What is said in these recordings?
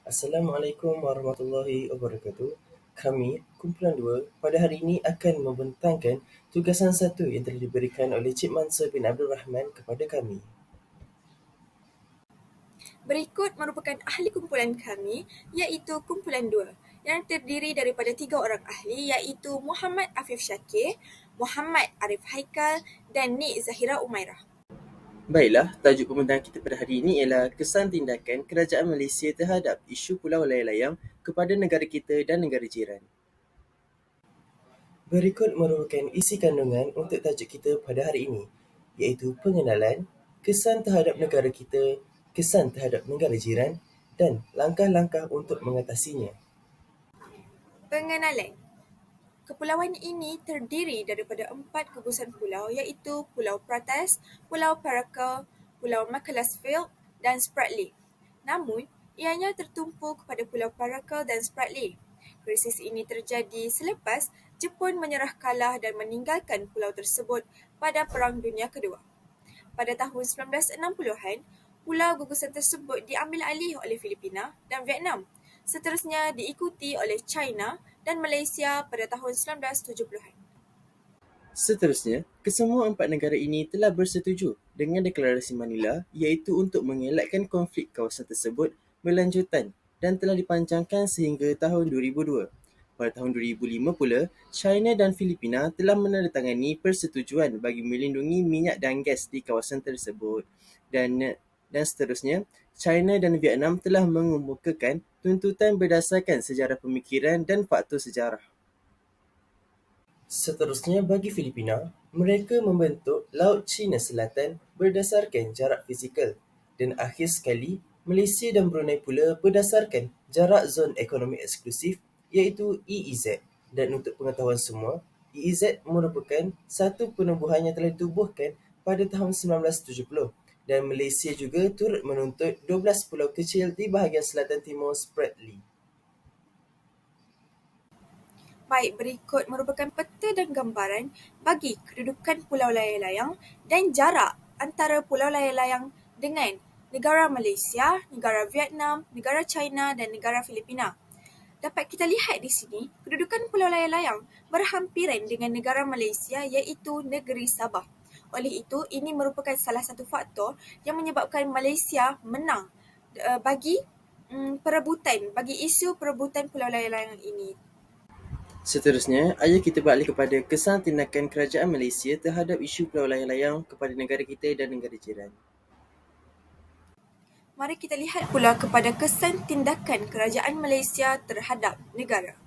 Assalamualaikum warahmatullahi wabarakatuh. Kami, Kumpulan 2, pada hari ini akan membentangkan tugasan satu yang telah diberikan oleh Cik Mansur bin Abdul Rahman kepada kami. Berikut merupakan ahli kumpulan kami, iaitu Kumpulan 2, yang terdiri daripada 3 orang ahli, iaitu Muhammad Afif Shakir, Muhammad Arif Haikal dan Nik Zahira Umairah. Baiklah, tajuk pembincangan kita pada hari ini ialah kesan tindakan kerajaan Malaysia terhadap isu Pulau Layang-Layang kepada negara kita dan negara jiran. Berikut merupakan isi kandungan untuk tajuk kita pada hari ini, iaitu pengenalan, kesan terhadap negara kita, kesan terhadap negara jiran dan langkah-langkah untuk mengatasinya. Pengenalan. Kepulauan ini terdiri daripada 4 gugusan pulau, iaitu Pulau Pratas, Pulau Paraca, Pulau Macclesfield dan Spratly. Namun, ianya tertumpu kepada Pulau Paraca dan Spratly. Krisis ini terjadi selepas Jepun menyerah kalah dan meninggalkan pulau tersebut pada Perang Dunia Kedua. Pada tahun 1960-an, pulau gugusan tersebut diambil alih oleh Filipina dan Vietnam. Seterusnya diikuti oleh China dan Malaysia pada tahun 1970-an. Seterusnya, kesemua empat negara ini telah bersetuju dengan Deklarasi Manila iaitu untuk mengelakkan konflik kawasan tersebut berlanjutan dan telah dipanjangkan sehingga tahun 2002. Pada tahun 2005 pula, China dan Filipina telah menandatangani persetujuan bagi melindungi minyak dan gas di kawasan tersebut. Dan seterusnya, China dan Vietnam telah mengemukakan tuntutan berdasarkan sejarah pemikiran dan faktor sejarah. Seterusnya bagi Filipina, mereka membentuk Laut Cina Selatan berdasarkan jarak fizikal dan akhir sekali Malaysia dan Brunei pula berdasarkan jarak zon ekonomi eksklusif iaitu EEZ. Dan untuk pengetahuan semua, EEZ merupakan satu penubuhan yang telah ditubuhkan pada tahun 1970 dan Malaysia juga turut menuntut 12 pulau kecil di bahagian selatan timur Spratly. Baik, berikut merupakan peta dan gambaran bagi kedudukan Pulau Layang-Layang dan jarak antara Pulau Layang-Layang dengan negara Malaysia, negara Vietnam, negara China dan negara Filipina. Dapat kita lihat di sini, kedudukan Pulau Layang-Layang berhampiran dengan negara Malaysia iaitu negeri Sabah. Oleh itu, ini merupakan salah satu faktor yang menyebabkan Malaysia menang bagi isu perebutan Pulau Layang-Layang ini. Seterusnya, ayuh kita beralih kepada kesan tindakan kerajaan Malaysia terhadap isu Pulau Layang-Layang kepada negara kita dan negara jiran. Mari kita lihat pula kepada kesan tindakan kerajaan Malaysia terhadap negara.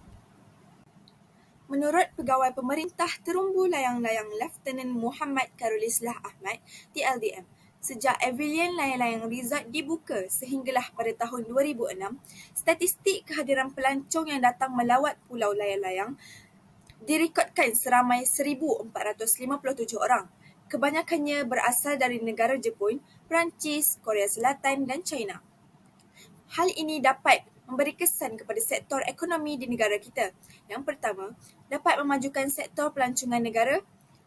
Menurut Pegawai Pemerintah Terumbu Layang-Layang Lieutenant Muhammad Khairul-Islah Ahmad, TLDM, sejak Avilion Layang-Layang Resort dibuka sehinggalah pada tahun 2006, statistik kehadiran pelancong yang datang melawat Pulau Layang-Layang direkodkan seramai 1,457 orang. Kebanyakannya berasal dari negara Jepun, Perancis, Korea Selatan dan China. Hal ini dapat memberi kesan kepada sektor ekonomi di negara kita. Yang pertama, dapat memajukan sektor pelancongan negara.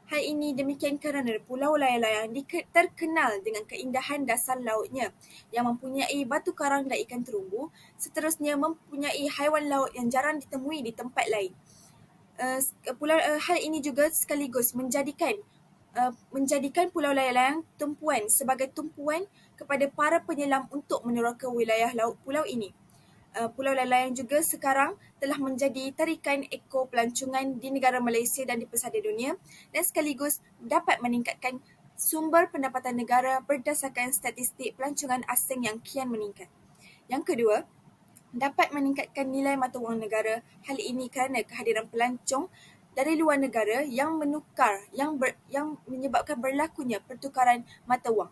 Hal ini demikian kerana Pulau Layang-Layang terkenal dengan keindahan dasar lautnya yang mempunyai batu karang dan ikan terumbu, seterusnya mempunyai haiwan laut yang jarang ditemui di tempat lain. Hal ini juga sekaligus menjadikan Pulau Layang-Layang tumpuan sebagai tumpuan kepada para penyelam untuk meneroka wilayah laut pulau ini. Pulau Layang-Layang juga sekarang telah menjadi tarikan ekor pelancongan di negara Malaysia dan di pesada dunia dan sekaligus dapat meningkatkan sumber pendapatan negara berdasarkan statistik pelancongan asing yang kian meningkat. Yang kedua, dapat meningkatkan nilai mata wang negara. Hal ini kerana kehadiran pelancong dari luar negara yang yang menyebabkan berlakunya pertukaran mata wang.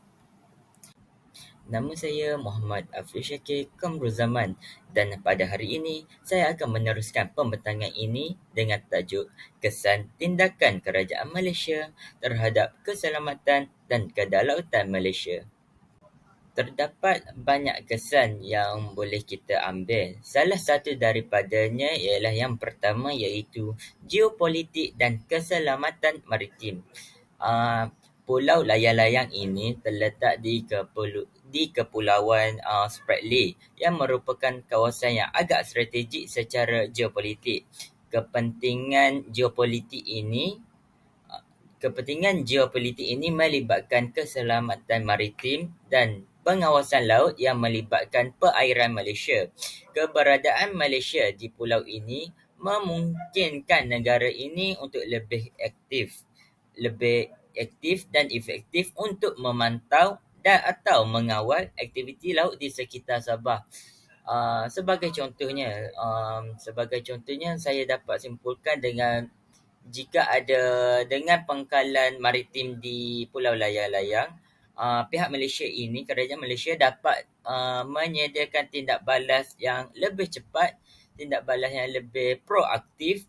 Nama saya Muhammad Afif Shakir Kamrul Zaman dan pada hari ini saya akan meneruskan pembentangan ini dengan tajuk Kesan Tindakan Kerajaan Malaysia terhadap Keselamatan dan Kedaulatan Malaysia. Terdapat banyak kesan yang boleh kita ambil. Salah satu daripadanya ialah yang pertama iaitu geopolitik dan keselamatan maritim. Pulau layang-layang ini terletak di Kepulauan Spratly yang merupakan kawasan yang agak strategik secara geopolitik. Kepentingan geopolitik ini Kepentingan geopolitik ini melibatkan keselamatan maritim dan pengawasan laut yang melibatkan perairan Malaysia. Keberadaan Malaysia di pulau ini memungkinkan negara ini untuk lebih aktif dan efektif untuk memantau dan atau mengawal aktiviti laut di sekitar Sabah. Sebagai contohnya, saya dapat simpulkan dengan pangkalan maritim di Pulau Layang-Layang, kerajaan Malaysia dapat menyediakan tindak balas yang lebih cepat, tindak balas yang lebih proaktif,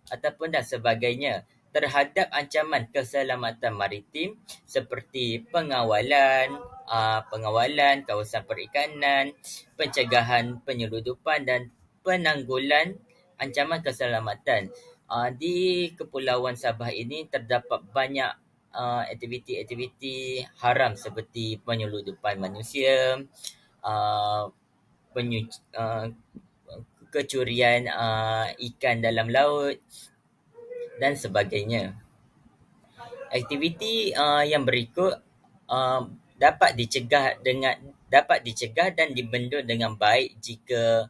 ataupun dan sebagainya terhadap ancaman keselamatan maritim seperti pengawalan kawasan perikanan, pencegahan penyeludupan dan penanggulan ancaman keselamatan. Di Kepulauan Sabah ini terdapat banyak aktiviti-aktiviti haram seperti penyeludupan manusia, uh, penyu- uh, kecurian ikan dalam laut dan sebagainya. Aktiviti yang berikut uh, dapat dicegah dan dibendung dengan baik jika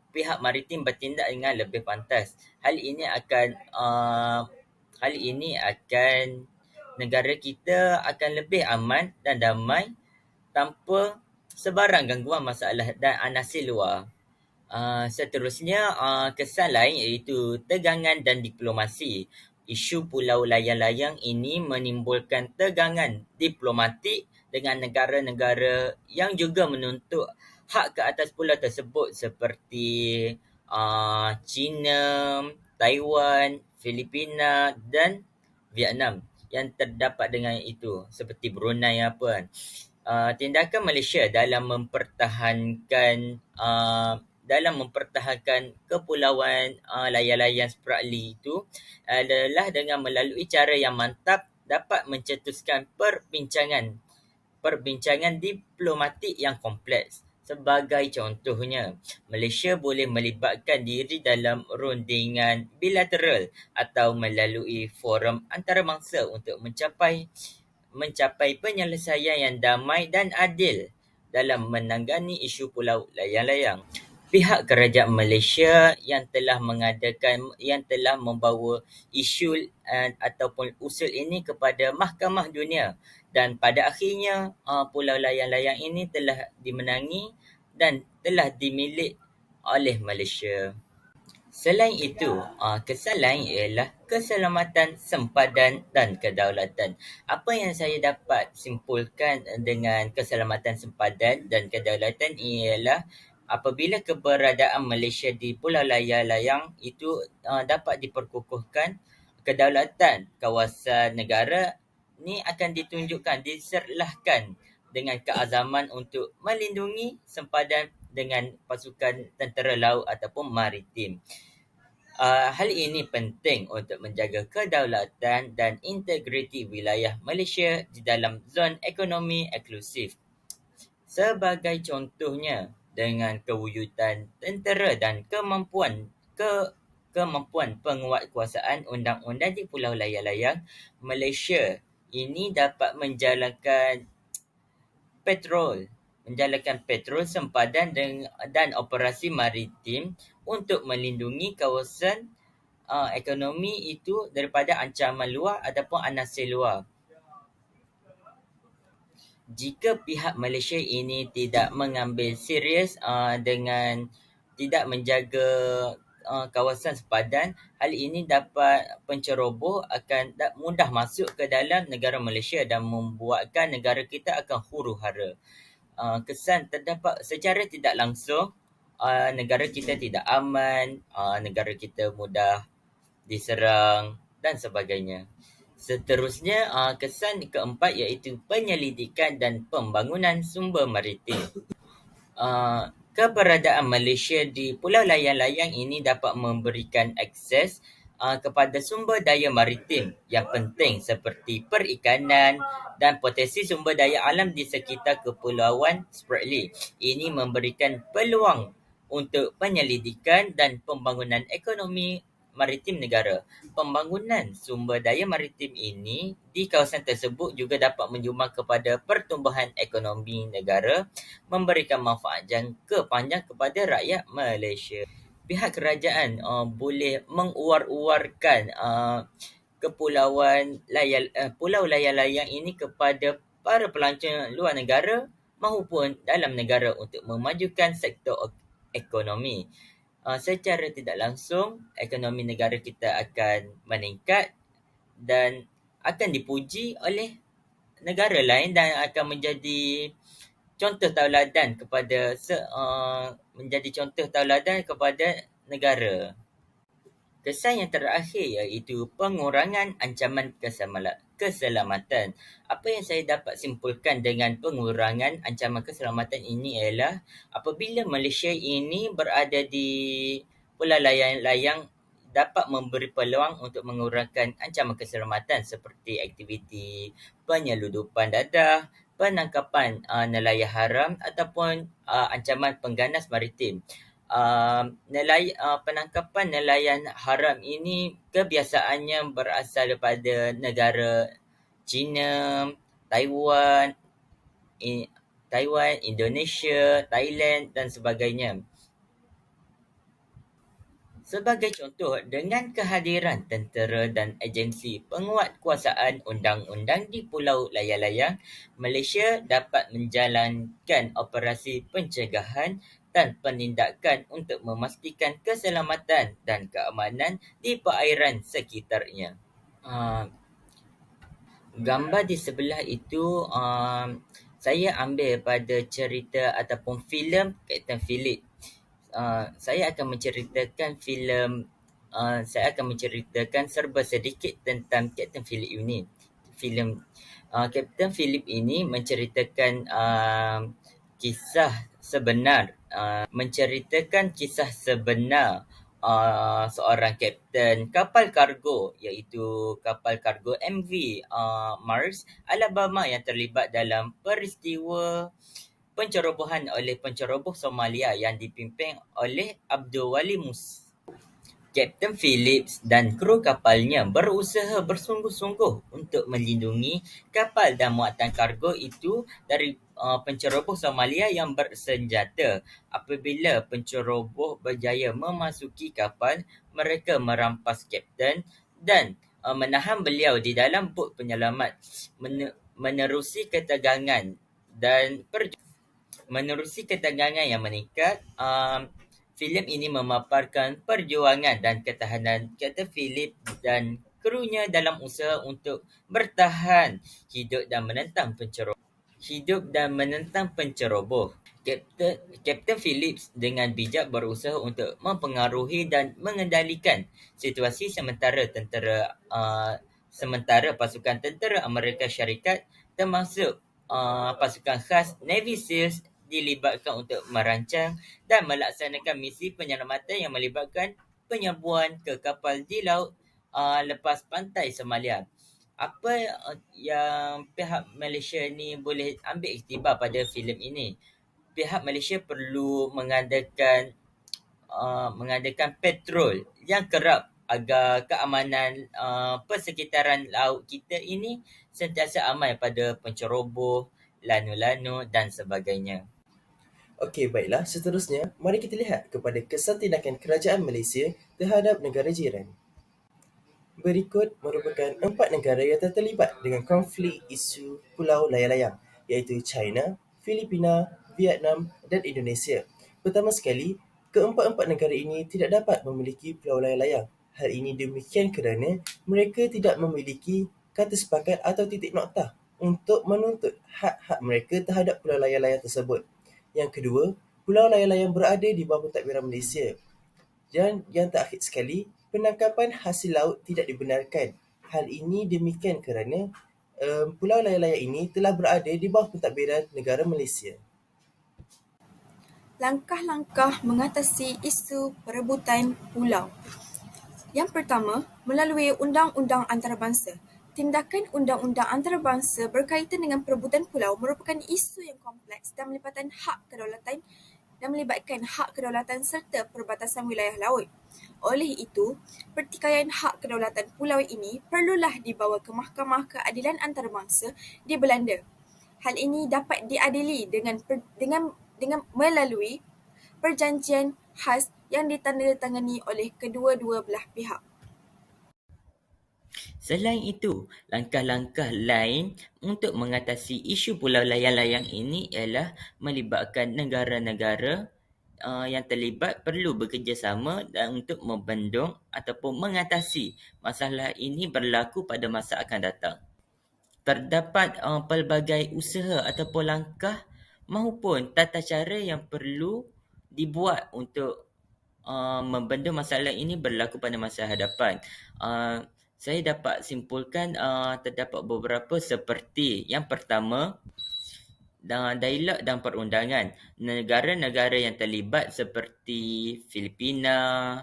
pihak maritim bertindak dengan lebih pantas. Hal ini akan negara kita akan lebih aman dan damai tanpa sebarang gangguan masalah dan anasir luar. Seterusnya, kesan lain iaitu tegangan dan diplomasi. Isu Pulau Layang-Layang ini menimbulkan tegangan diplomatik dengan negara-negara yang juga menuntut hak ke atas pulau tersebut seperti China, Taiwan, Filipina dan Vietnam yang terdapat dengan itu seperti Brunei apa kan. Tindakan Malaysia dalam mempertahankan kepulauan layang-layang Spratly itu adalah dengan melalui cara yang mantap dapat mencetuskan perbincangan diplomatik yang kompleks. Sebagai contohnya, Malaysia boleh melibatkan diri dalam rundingan bilateral atau melalui forum antarabangsa untuk mencapai penyelesaian yang damai dan adil dalam menangani isu Pulau Layang-Layang. Pihak kerajaan Malaysia yang telah membawa isu ataupun usul ini kepada Mahkamah Dunia dan pada akhirnya Pulau Layang-Layang ini telah dimenangi dan telah dimilik oleh Malaysia. Selain itu, kesan lain ialah keselamatan, sempadan dan kedaulatan. Apa yang saya dapat simpulkan dengan keselamatan, sempadan dan kedaulatan ialah apabila keberadaan Malaysia di Pulau Layang-Layang itu dapat diperkukuhkan, kedaulatan kawasan negara ni akan diserlahkan dengan keazaman untuk melindungi sempadan dengan pasukan tentera laut ataupun maritim. Hal ini penting untuk menjaga kedaulatan dan integriti wilayah Malaysia di dalam zon ekonomi eksklusif. Sebagai contohnya, dengan kewujudan tentera dan kemampuan penguatkuasaan undang-undang di Pulau Layang-Layang, Malaysia ini dapat menjalankan patrol sempadan dan operasi maritim untuk melindungi kawasan ekonomi itu daripada ancaman luar ataupun anasir luar. Jika pihak Malaysia ini tidak mengambil serius dengan tidak menjaga kawasan sempadan, hal ini dapat penceroboh akan mudah masuk ke dalam negara Malaysia dan membuatkan negara kita akan huru-hara. Kesan terdapat secara tidak langsung negara kita tidak aman, negara kita mudah diserang dan sebagainya. Seterusnya, kesan keempat iaitu penyelidikan dan pembangunan sumber maritim. Keberadaan Malaysia di Pulau Layang-Layang ini dapat memberikan akses kepada sumber daya maritim yang penting seperti perikanan dan potensi sumber daya alam di sekitar Kepulauan Spratly. Ini memberikan peluang untuk penyelidikan dan pembangunan ekonomi maritim negara. Pembangunan sumber daya maritim ini di kawasan tersebut juga dapat menyumbang kepada pertumbuhan ekonomi negara, memberikan manfaat jangka panjang kepada rakyat Malaysia. Pihak kerajaan boleh menguar-uarkan pulau layar-layang ini kepada para pelancong luar negara maupun dalam negara untuk memajukan sektor ekonomi. Secara tidak langsung, ekonomi negara kita akan meningkat dan akan dipuji oleh negara lain dan akan menjadi contoh tauladan kepada negara. Kesan yang terakhir iaitu pengurangan ancaman keselamatan. Apa yang saya dapat simpulkan dengan pengurangan ancaman keselamatan ini ialah apabila Malaysia ini berada di pulau layang-layang dapat memberi peluang untuk mengurangkan ancaman keselamatan seperti aktiviti penyeludupan dadah, penangkapan nelayan haram ataupun ancaman pengganas maritim. Penangkapan nelayan haram ini kebiasaannya berasal daripada negara China, Taiwan, Indonesia, Thailand dan sebagainya. Sebagai contoh, dengan kehadiran tentera dan agensi penguatkuasaan undang-undang di Pulau Layar-Layang, Malaysia dapat menjalankan operasi pencegahan dan penindakan untuk memastikan keselamatan dan keamanan di perairan sekitarnya. Gambar di sebelah itu saya ambil pada cerita ataupun filem Captain Phillip. Saya akan menceritakan serba sedikit tentang Captain Phillip ini. Filem Captain Phillip ini menceritakan kisah sebenar seorang kapten kapal kargo iaitu kapal kargo MV Mars Alabama yang terlibat dalam peristiwa pencerobohan oleh penceroboh Somalia yang dipimpin oleh Abdul Wali Musa. Kapten Phillips dan kru kapalnya berusaha bersungguh-sungguh untuk melindungi kapal dan muatan kargo itu dari penceroboh Somalia yang bersenjata. Apabila penceroboh berjaya memasuki kapal, mereka merampas kapten dan menahan beliau di dalam bot penyelamat. Menerusi ketegangan yang meningkat, filem ini memaparkan perjuangan dan ketahanan Captain Phillip dan krunya dalam usaha untuk bertahan hidup dan menentang penceroboh. Captain Phillips dengan bijak berusaha untuk mempengaruhi dan mengendalikan situasi sementara pasukan tentera Amerika Syarikat termasuk pasukan khas Navy SEALs dilibatkan untuk merancang dan melaksanakan misi penyelamatan yang melibatkan penyerbuan ke kapal di laut lepas pantai Somalia. Apa yang pihak Malaysia ni boleh ambil iktibar pada filem ini? Pihak Malaysia perlu mengadakan patrol yang kerap agar keamanan persekitaran laut kita ini sentiasa aman pada penceroboh, lanu-lanu dan sebagainya. Okey, baiklah. Seterusnya, mari kita lihat kepada kesan tindakan kerajaan Malaysia terhadap negara jiran. Berikut merupakan 4 negara yang terlibat dengan konflik isu Pulau Layar-Layang, iaitu China, Filipina, Vietnam dan Indonesia. Pertama sekali, keempat-empat negara ini tidak dapat memiliki Pulau Layar-Layang. Hal ini demikian kerana mereka tidak memiliki kata sepakat atau titik noktah untuk menuntut hak-hak mereka terhadap Pulau Layar-Layang tersebut. Yang kedua, Pulau Layar-Layang berada di bawah pentadbiran Malaysia. Dan yang terakhir sekali, penangkapan hasil laut tidak dibenarkan. Hal ini demikian kerana Pulau Layar-Layang ini telah berada di bawah pentadbiran negara Malaysia. Langkah-langkah mengatasi isu perebutan pulau. Yang pertama, melalui undang-undang antarabangsa. Tindakan undang-undang antarabangsa berkaitan dengan perebutan pulau merupakan isu yang kompleks dan melibatkan hak kedaulatan serta perbatasan wilayah laut. Oleh itu, pertikaian hak kedaulatan pulau ini perlulah dibawa ke Mahkamah Keadilan Antarabangsa di Belanda. Hal ini dapat diadili dengan melalui perjanjian khas yang ditandatangani oleh kedua-dua belah pihak. Selain itu, langkah-langkah lain untuk mengatasi isu pulau layang-layang ini ialah melibatkan negara-negara yang terlibat perlu bekerjasama dan untuk membendung ataupun mengatasi masalah ini berlaku pada masa akan datang. Terdapat pelbagai usaha ataupun langkah maupun tata cara yang perlu dibuat untuk membendung masalah ini berlaku pada masa hadapan. Saya dapat simpulkan terdapat beberapa seperti yang pertama, dialog dan perundangan. Negara-negara yang terlibat seperti Filipina,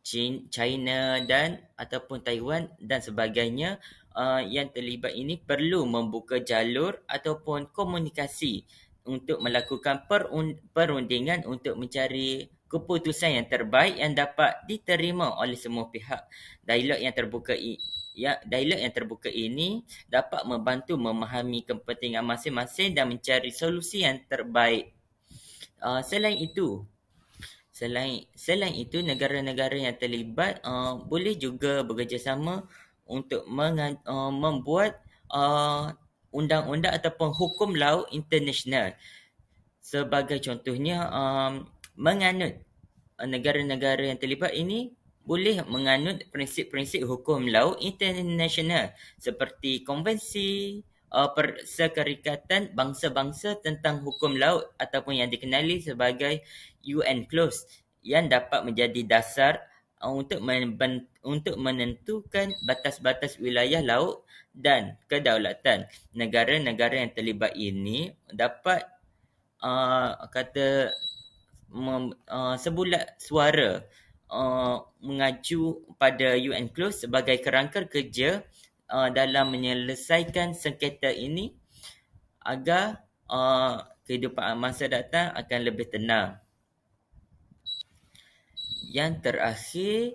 China dan ataupun Taiwan dan sebagainya yang terlibat ini perlu membuka jalur ataupun komunikasi untuk melakukan perundingan untuk mencari keputusan yang terbaik yang dapat diterima oleh semua pihak. Dialog yang terbuka ini dapat membantu memahami kepentingan masing-masing dan mencari solusi yang terbaik. Selain itu, negara-negara yang terlibat boleh juga bekerjasama untuk membuat undang-undang ataupun hukum laut international. Sebagai contohnya, negara-negara yang terlibat ini boleh menganut prinsip-prinsip hukum laut international seperti konvensi Perserikatan Bangsa-Bangsa tentang Hukum Laut ataupun yang dikenali sebagai UNCLOS yang dapat menjadi dasar untuk menentukan batas-batas wilayah laut dan kedaulatan. Negara-negara yang terlibat ini dapat sebulat suara mengacu pada UNCLOS sebagai kerangka kerja dalam menyelesaikan sengketa ini agar kehidupan masa datang akan lebih tenang. Yang terakhir,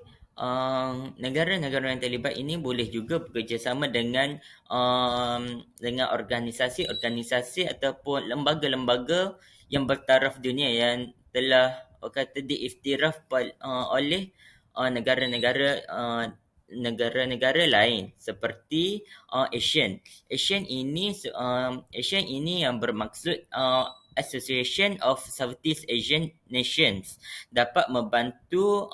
negara-negara yang terlibat ini boleh juga bekerjasama dengan organisasi-organisasi ataupun lembaga-lembaga yang bertaraf dunia yang telah diiktiraf oleh negara-negara lain seperti ASEAN. ASEAN ini yang bermaksud Association of Southeast Asian Nations dapat membantu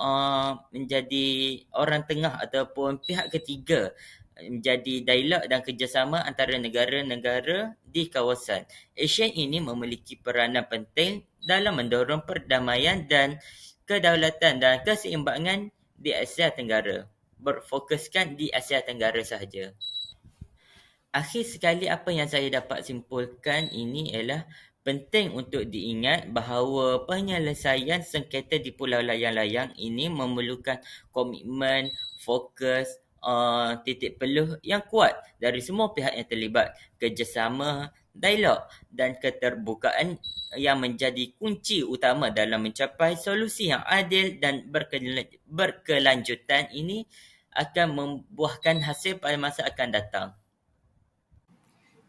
menjadi orang tengah ataupun pihak ketiga menjadi dialog dan kerjasama antara negara-negara di kawasan. ASEAN ini memiliki peranan penting dalam mendorong perdamaian dan kedaulatan dan keseimbangan di Asia Tenggara. Berfokuskan di Asia Tenggara sahaja. Akhir sekali, apa yang saya dapat simpulkan ini ialah penting untuk diingat bahawa penyelesaian sengketa di Pulau Layang-Layang ini memerlukan komitmen, fokus, titik peluh yang kuat dari semua pihak yang terlibat, kerjasama, dialog dan keterbukaan yang menjadi kunci utama dalam mencapai solusi yang adil dan berkelanjutan ini akan membuahkan hasil pada masa akan datang.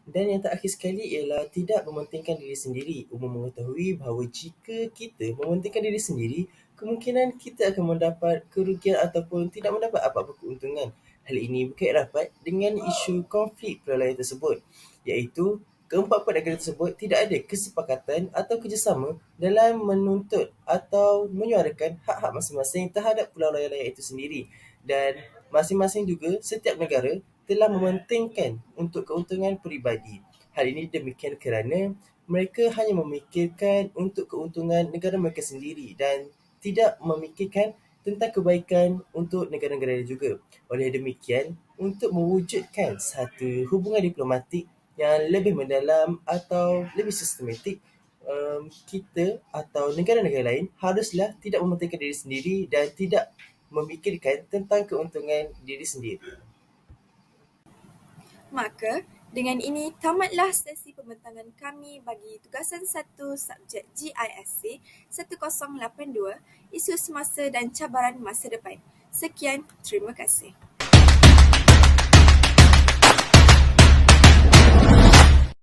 Dan yang terakhir sekali ialah tidak mementingkan diri sendiri. Umum mengetahui bahawa jika kita mementingkan diri sendiri, kemungkinan kita akan mendapat kerugian ataupun tidak mendapat apa-apa keuntungan. Hal ini berkait rapat dengan isu konflik pulau layang tersebut, iaitu keempat-empat negara tersebut tidak ada kesepakatan atau kerjasama dalam menuntut atau menyuarakan hak-hak masing-masing terhadap pulau layang-layang itu sendiri. Dan masing-masing juga setiap negara telah mementingkan untuk keuntungan peribadi. Hal ini demikian kerana mereka hanya memikirkan untuk keuntungan negara mereka sendiri dan tidak memikirkan tentang kebaikan untuk negara-negara lain juga. Oleh demikian, untuk mewujudkan satu hubungan diplomatik yang lebih mendalam atau lebih sistematik, kita atau negara-negara lain haruslah tidak mementingkan diri sendiri dan tidak memikirkan tentang keuntungan diri sendiri. Maka, dengan ini tamatlah sesi pembentangan kami bagi tugasan 1 subjek GISC 1082, Isu Semasa dan Cabaran Masa Depan. Sekian, terima kasih.